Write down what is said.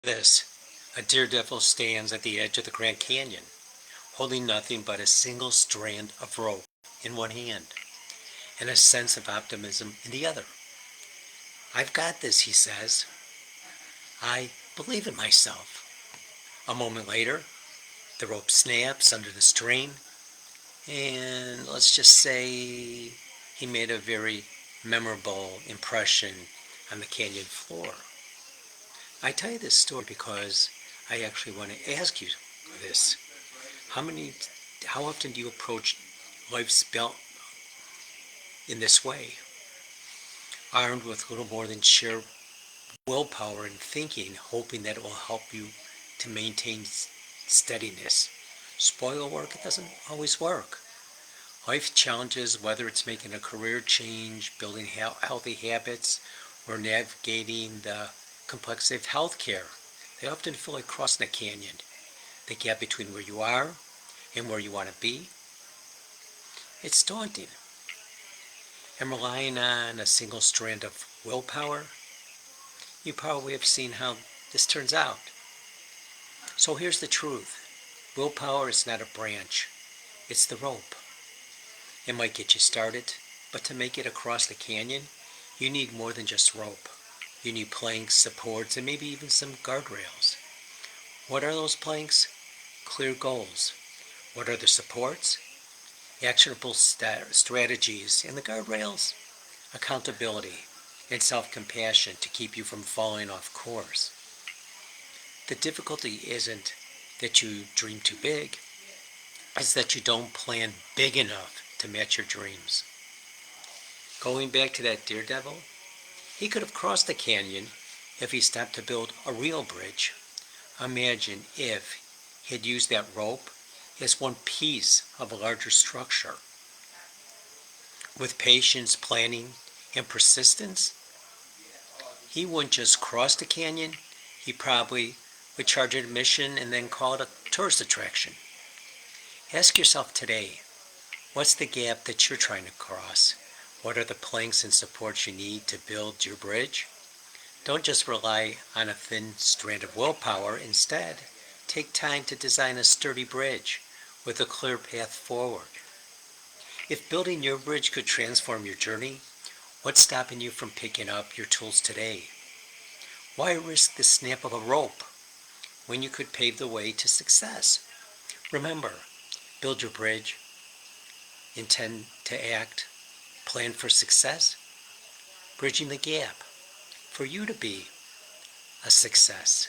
This, a daredevil stands at the edge of the Grand Canyon, holding nothing but a single strand of rope in one hand and a sense of optimism in the other. "I've got this," he says. "I believe in myself." A moment later, the rope snaps under the strain, and let's just say he made a very memorable impression on the canyon floor. I tell you this story because I actually want to ask you this. How many, how often do you approach life's belt in this way, armed with little more than sheer willpower and thinking, hoping that it will help you to maintain steadiness? Spoiler work, it doesn't always work. Life challenges, whether it's making a career change, building healthy habits, or navigating the complexity of healthcare, they often feel like crossing a canyon. The gap between where you are and where you want to be, it's daunting. And relying on a single strand of willpower, you probably have seen how this turns out. So here's the truth. Willpower is not a branch, it's the rope. It might get you started, but to make it across the canyon, you need more than just rope. You need planks, supports, and maybe even some guardrails. What are those planks? Clear goals. What are the supports? Actionable strategies. And the guardrails? Accountability and self-compassion to keep you from falling off course. The difficulty isn't that you dream too big, it's that you don't plan big enough to match your dreams. Going back to that daredevil, he could have crossed the canyon if he stopped to build a real bridge. Imagine if he had used that rope as one piece of a larger structure. With patience, planning, and persistence, he wouldn't just cross the canyon, he probably would charge admission and then call it a tourist attraction. Ask yourself today, what's the gap that you're trying to cross? What are the planks and supports you need to build your bridge? Don't just rely on a thin strand of willpower. Instead, take time to design a sturdy bridge with a clear path forward. If building your bridge could transform your journey, what's stopping you from picking up your tools today? Why risk the snap of a rope when you could pave the way to success? Remember, build your bridge, intend to act, plan for success, bridging the gap for you to be a success.